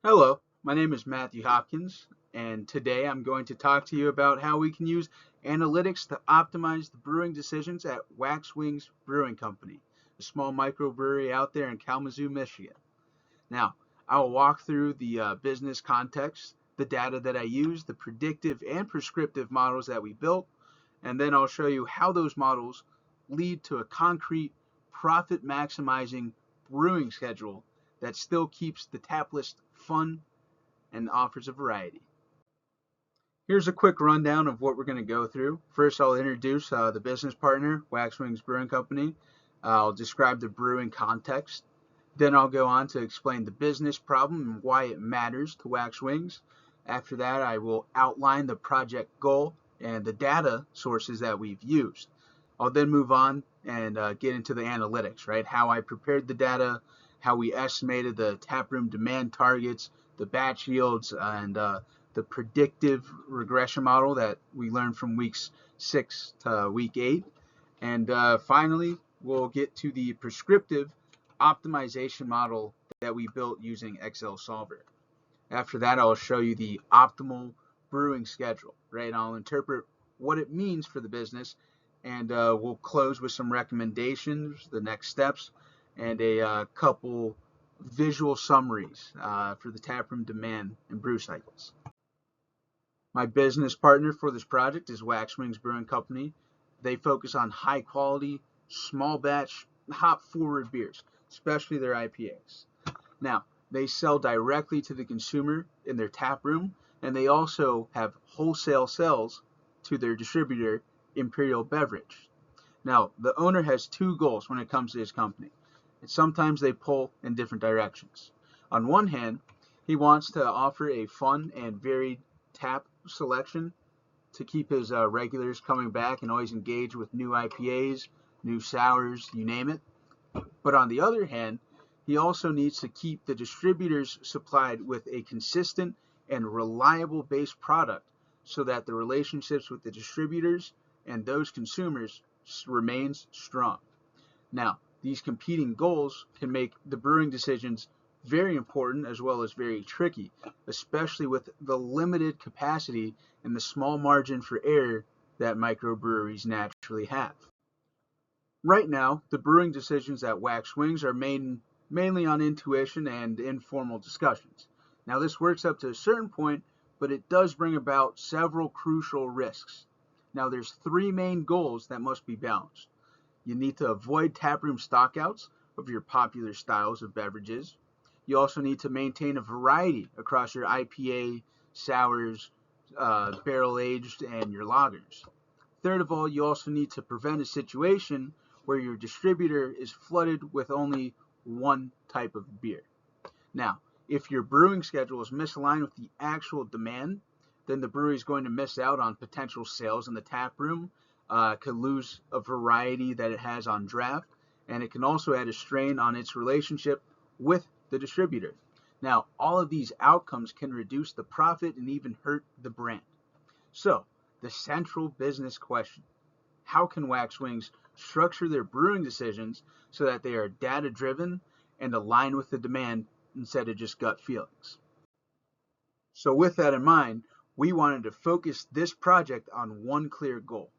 Hello, my name is Matthew Hopkins, and today I'm going to talk to you about how we can use analytics to optimize the brewing decisions at Wax Wings Brewing Company, a small microbrewery out there in Kalamazoo, Michigan. Now, I will walk through the business context, the data that I use, the predictive and prescriptive models that we built, and then I'll show you how those models lead to a concrete profit maximizing brewing schedule that still keeps the tap list fun and offers a variety. Here's a quick rundown of what we're going to go through. First, I'll introduce the business partner, Wax Wings Brewing Company. I'll describe the brewing context. Then I'll go on to explain the business problem and why it matters to Wax Wings. After that, I will outline the project goal and the data sources that we've used. I'll then move on and get into the analytics, right? How I prepared the data, how we estimated the taproom demand targets, the batch yields, and the predictive regression model that we learned from weeks 6 to week 8. And finally, we'll get to the prescriptive optimization model that we built using Excel Solver. After that, I'll show you the optimal brewing schedule, right? I'll interpret what it means for the business, and we'll close with some recommendations, the next steps, and a couple visual summaries for the taproom demand and brew cycles. My business partner for this project is Wax Wings Brewing Company. They focus on high quality, small batch, hop forward beers, especially their IPAs. Now, they sell directly to the consumer in their tap room, and they also have wholesale sales to their distributor, Imperial Beverage. Now, the owner has two goals when it comes to his company, and sometimes they pull in different directions. On one hand, he wants to offer a fun and varied tap selection to keep his regulars coming back and always engage with new IPAs, new sours, you name it. But on the other hand, he also needs to keep the distributors supplied with a consistent and reliable base product so that the relationships with the distributors and those consumers remains strong. Now, these competing goals can make the brewing decisions very important as well as very tricky, especially with the limited capacity and the small margin for error that microbreweries naturally have. Right now, the brewing decisions at Wax Wings are mainly on intuition and informal discussions. Now, this works up to a certain point, but it does bring about several crucial risks. Now, there's three main goals that must be balanced. You need to avoid taproom stockouts of your popular styles of beverages. You also need to maintain a variety across your IPA, sours, barrel aged, and your lagers. Third of all, you also need to prevent a situation where your distributor is flooded with only one type of beer. Now, if your brewing schedule is misaligned with the actual demand, then the brewery is going to miss out on potential sales in the tap room, could lose a variety that it has on draft, and it can also add a strain on its relationship with the distributor. Now, all of these outcomes can reduce the profit and even hurt the brand. So, the central business question: how can Wax Wings structure their brewing decisions so that they are data driven and aligned with the demand instead of just gut feelings? So, with that in mind, we wanted to focus this project on one clear goal.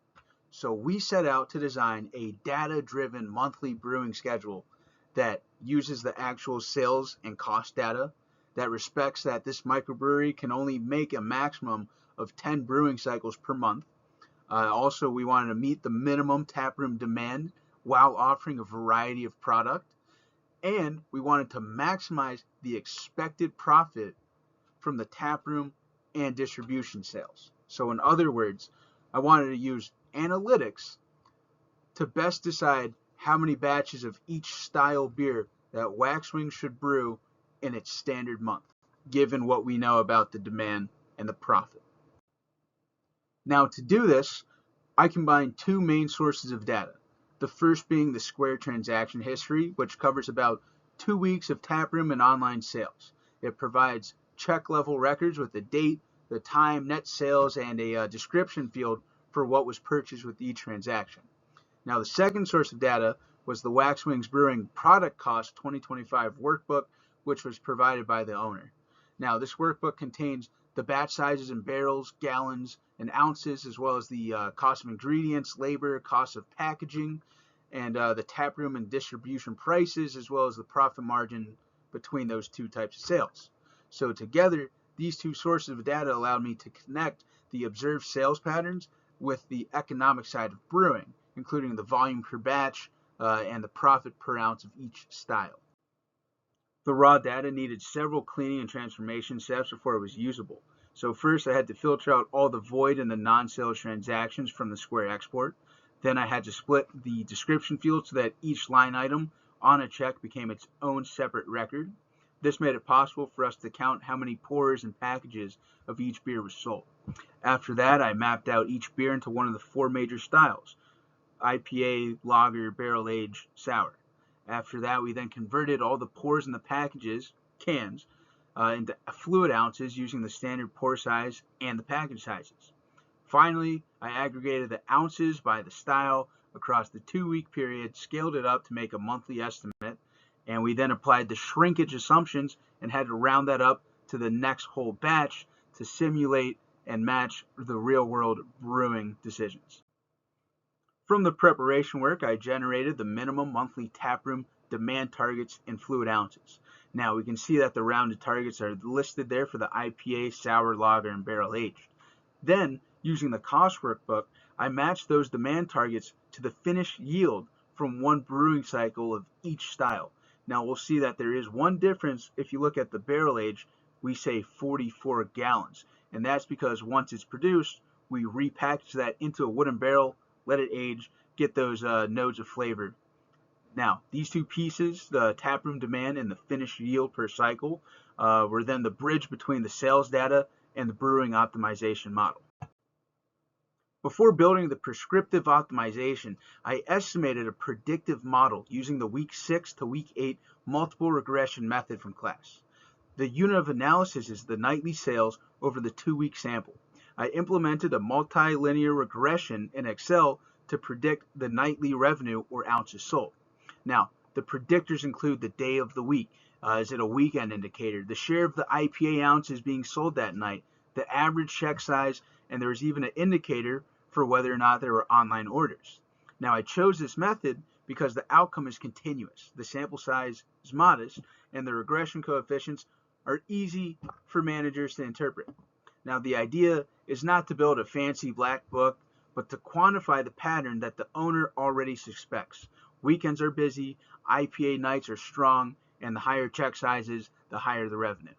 So, we set out to design a data driven monthly brewing schedule that uses the actual sales and cost data, that respects that this microbrewery can only make a maximum of 10 brewing cycles per month. Also, we wanted to meet the minimum taproom demand while offering a variety of product, and we wanted to maximize the expected profit from the taproom and distribution sales. So, in other words, I wanted to use analytics to best decide how many batches of each style beer that Wax Wings should brew in its standard month, given what we know about the demand and the profit. Now, to do this, I combined two main sources of data. The first being the Square transaction history, which covers about 2 weeks of taproom and online sales. It provides check level records with the date, the time, net sales, and a description field for what was purchased with each transaction. Now, the second source of data was the Wax Wings Brewing Product Cost 2025 workbook, which was provided by the owner. Now, this workbook contains the batch sizes in barrels, gallons, and ounces, as well as the cost of ingredients, labor, cost of packaging, and the taproom and distribution prices, as well as the profit margin between those two types of sales. So together, these two sources of data allowed me to connect the observed sales patterns with the economic side of brewing, including the volume per batch and the profit per ounce of each style. The raw data needed several cleaning and transformation steps before it was usable. So first I had to filter out all the void and the non-sales transactions from the Square export. Then I had to split the description field so that each line item on a check became its own separate record. This made it possible for us to count how many pours and packages of each beer was sold. After that, I mapped out each beer into one of the four major styles: IPA, lager, barrel aged, sour. After that, we then converted all the pours in the packages, cans, into fluid ounces using the standard pour size and the package sizes. Finally, I aggregated the ounces by the style across the 2-week period, scaled it up to make a monthly estimate, and we then applied the shrinkage assumptions and had to round that up to the next whole batch to simulate and match the real-world brewing decisions. From the preparation work, I generated the minimum monthly taproom demand targets in fluid ounces. Now we can see that the rounded targets are listed there for the IPA, sour, lager, and barrel aged. Then, using the cost workbook, I matched those demand targets to the finished yield from one brewing cycle of each style. Now we'll see that there is one difference. If you look at the barrel age, we say 44 gallons, and that's because once it's produced, we repackage that into a wooden barrel, let it age, get those nodes of flavor. Now, these two pieces, the taproom demand and the finished yield per cycle, were then the bridge between the sales data and the brewing optimization model. Before building the prescriptive optimization, I estimated a predictive model using the week 6 to week 8 multiple regression method from class. The unit of analysis is the nightly sales over the 2-week sample. I implemented a multilinear regression in Excel to predict the nightly revenue or ounces sold. Now, the predictors include the day of the week. Is it a weekend indicator? The share of the IPA ounces being sold that night, the average check size, and there was even an indicator for whether or not there were online orders. Now, I chose this method because the outcome is continuous, the sample size is modest, and the regression coefficients are easy for managers to interpret. Now, the idea is not to build a fancy black book, but to quantify the pattern that the owner already suspects. Weekends are busy, IPA nights are strong, and the higher check sizes, the higher the revenue.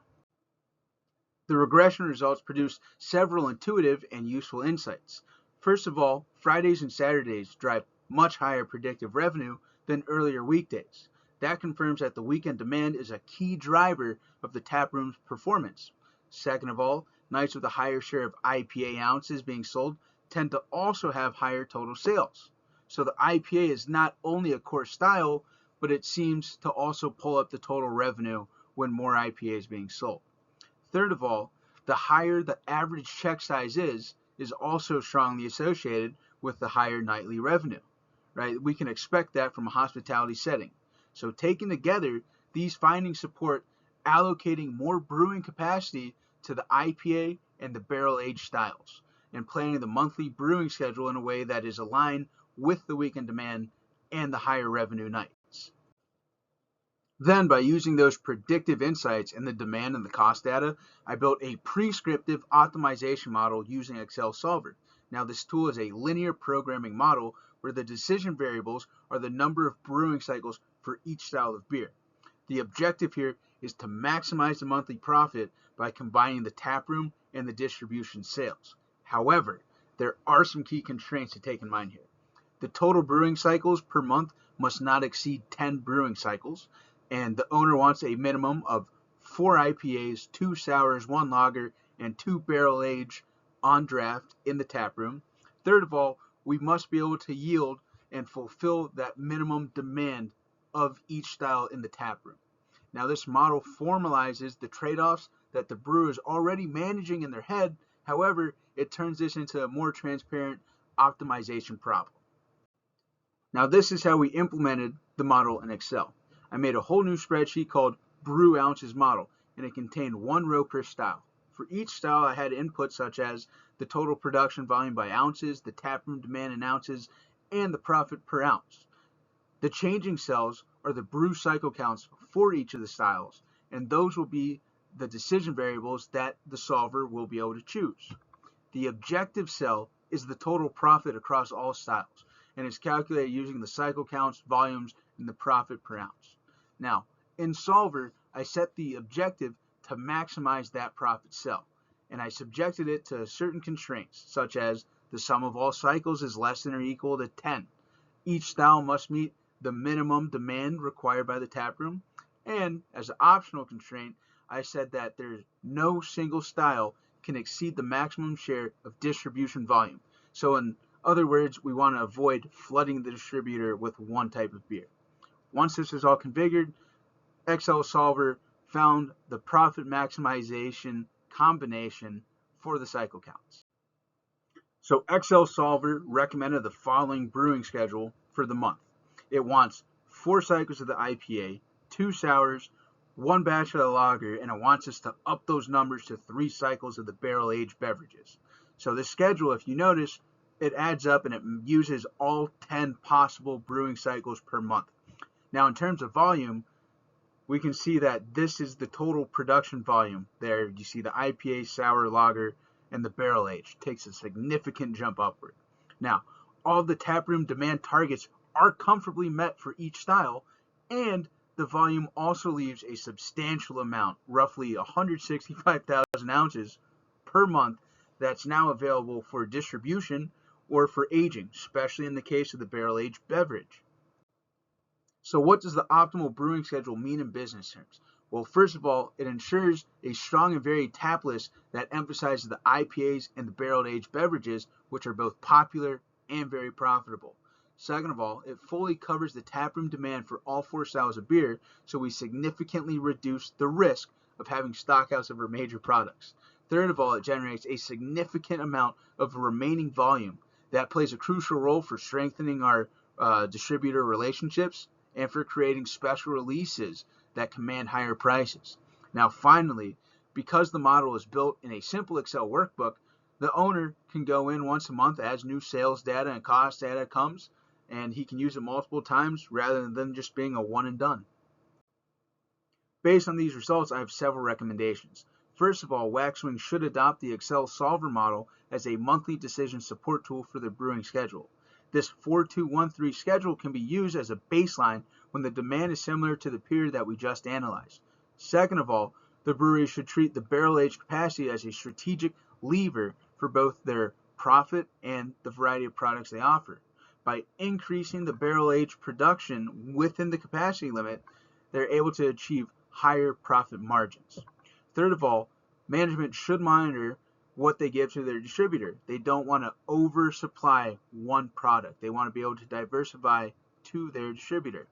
The regression results produce several intuitive and useful insights. First of all, Fridays and Saturdays drive much higher predictive revenue than earlier weekdays. That confirms that the weekend demand is a key driver of the taproom's performance. Second of all, nights with a higher share of IPA ounces being sold tend to also have higher total sales. So the IPA is not only a core style, but it seems to also pull up the total revenue when more IPA is being sold. Third of all, the higher the average check size is also strongly associated with the higher nightly revenue, right? We can expect that from a hospitality setting. So taken together, these findings support allocating more brewing capacity to the IPA and the barrel aged styles and planning the monthly brewing schedule in a way that is aligned with the weekend demand and the higher revenue nights. Then, by using those predictive insights in the demand and the cost data, I built a prescriptive optimization model using Excel Solver. Now, this tool is a linear programming model where the decision variables are the number of brewing cycles for each style of beer. The objective here is to maximize the monthly profit by combining the taproom and the distribution sales. However, there are some key constraints to take in mind here. The total brewing cycles per month must not exceed 10 brewing cycles, and the owner wants a minimum of 4 IPAs, 2 sours, 1 lager, and 2 barrel aged on draft in the taproom. Third of all, we must be able to yield and fulfill that minimum demand of each style in the taproom. Now, this model formalizes the trade-offs that the brewer is already managing in their head. However, it turns this into a more transparent optimization problem. Now, this is how we implemented the model in Excel. I made a whole new spreadsheet called Brew Ounces Model, and it contained one row per style. For each style, I had inputs such as the total production volume by ounces, the taproom demand in ounces, and the profit per ounce. The changing cells are the brew cycle counts for each of the styles, and those will be the decision variables that the solver will be able to choose. The objective cell is the total profit across all styles, and is calculated using the cycle counts, volumes, and the profit per ounce. Now, in Solver, I set the objective to maximize that profit cell, and I subjected it to certain constraints, such as the sum of all cycles is less than or equal to 10. Each style must meet the minimum demand required by the taproom, and as an optional constraint, I said that there's no single style can exceed the maximum share of distribution volume. So in other words, we want to avoid flooding the distributor with one type of beer. Once this is all configured, Excel Solver found the profit maximization combination for the cycle counts. So Excel Solver recommended the following brewing schedule for the month. It wants 4 cycles of the IPA, 2 sours, 1 batch of the lager, and it wants us to up those numbers to 3 cycles of the barrel-aged beverages. So this schedule, if you notice, it adds up and it uses all 10 possible brewing cycles per month. Now in terms of volume, we can see that this is the total production volume. There you see the IPA, sour, lager, and the barrel aged takes a significant jump upward. Now, all the taproom demand targets are comfortably met for each style, and the volume also leaves a substantial amount, roughly 165,000 ounces per month, that's now available for distribution or for aging, especially in the case of the barrel aged beverage. So what does the optimal brewing schedule mean in business terms? Well, first of all, it ensures a strong and varied tap list that emphasizes the IPAs and the barrel-aged beverages, which are both popular and very profitable. Second of all, it fully covers the taproom demand for all 4 styles of beer, so we significantly reduce the risk of having stockouts of our major products. Third of all, it generates a significant amount of remaining volume that plays a crucial role for strengthening our distributor relationships and for creating special releases that command higher prices. Now finally, because the model is built in a simple Excel workbook, the owner can go in once a month as new sales data and cost data comes, and he can use it multiple times rather than just being a one and done. Based on these results, I have several recommendations. First of all, Waxwing should adopt the Excel Solver model as a monthly decision support tool for their brewing schedule. This 4213 schedule can be used as a baseline when the demand is similar to the period that we just analyzed. Second of all, the brewery should treat the barrel-aged capacity as a strategic lever for both their profit and the variety of products they offer. By increasing the barrel-aged production within the capacity limit, they're able to achieve higher profit margins. Third of all, management should monitor what they give to their distributor. They don't want to oversupply one product. They want to be able to diversify to their distributor.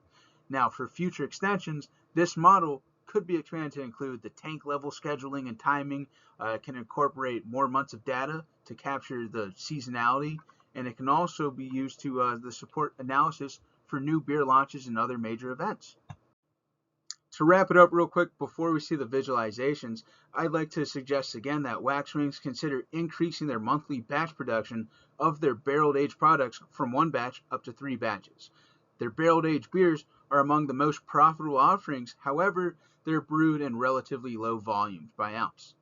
Now, for future extensions, this model could be expanded to include the tank level scheduling and timing. It can incorporate more months of data to capture the seasonality, and it can also be used to the support analysis for new beer launches and other major events. To wrap it up real quick before we see the visualizations, I'd like to suggest again that Waxwings consider increasing their monthly batch production of their barreled aged products from 1 batch up to 3 batches. Their barreled aged beers are among the most profitable offerings, however, they're brewed in relatively low volumes by ounce.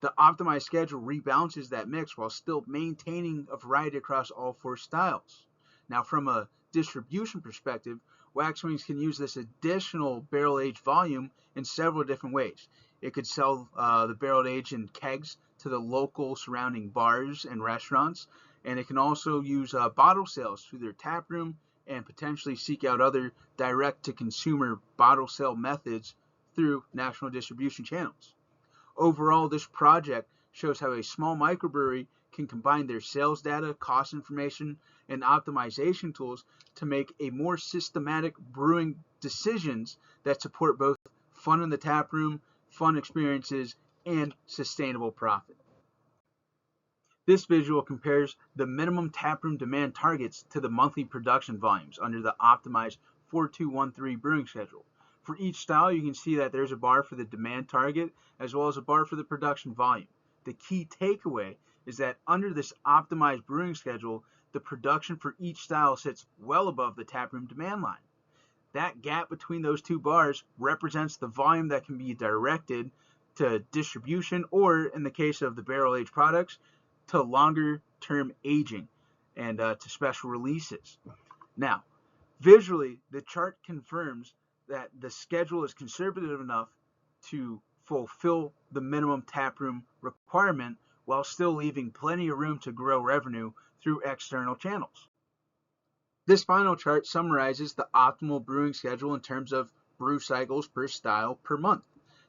The optimized schedule rebalances that mix while still maintaining a variety across all 4 styles. Now, from a distribution perspective, Waxwings can use this additional barrel-aged volume in several different ways. It could sell the barrel-aged in kegs to the local surrounding bars and restaurants, and it can also use bottle sales through their tap room and potentially seek out other direct-to-consumer bottle sale methods through national distribution channels. Overall, this project shows how a small microbrewery can combine their sales data, cost information, and optimization tools to make a more systematic brewing decisions that support both fun in the tap room, fun experiences, and sustainable profit. This visual compares the minimum taproom demand targets to the monthly production volumes under the optimized 4213 brewing schedule. For each style, you can see that there's a bar for the demand target as well as a bar for the production volume. The key takeaway is that under this optimized brewing schedule, the production for each style sits well above the taproom demand line. That gap between those two bars represents the volume that can be directed to distribution, or in the case of the barrel-aged products, to longer-term aging and to special releases. Now, visually, the chart confirms that the schedule is conservative enough to fulfill the minimum taproom requirement while still leaving plenty of room to grow revenue through external channels. This final chart summarizes the optimal brewing schedule in terms of brew cycles per style per month.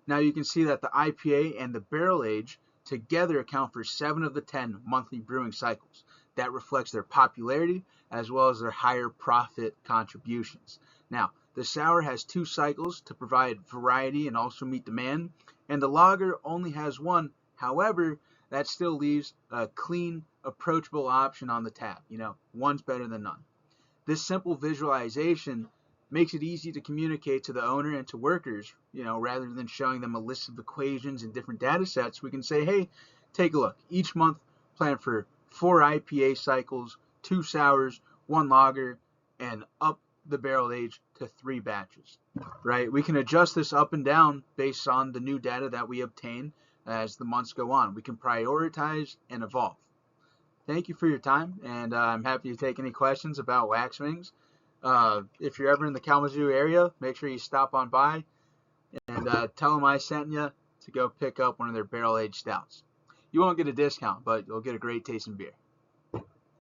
Now you can see that the IPA and the barrel age together account for 7 of the 10 monthly brewing cycles. That reflects their popularity as well as their higher profit contributions. Now, the sour has 2 cycles to provide variety and also meet demand, and the lager only has 1. However, that still leaves a clean, approachable option on the tap. One's better than none. This simple visualization makes it easy to communicate to the owner and to workers, rather than showing them a list of equations and different data sets. We can say, hey, take a look. Each month, plan for 4 IPA cycles, 2 sours, 1 lager, and up the barrel age to 3 batches, right? We can adjust this up and down based on the new data that we obtain as the months go on. We can prioritize and evolve. Thank you for your time, and I'm happy to take any questions about wax wings. If you're ever in the Kalamazoo area, make sure you stop on by and tell them I sent you to go pick up one of their barrel-aged stouts. You won't get a discount, but you'll get a great tasting beer.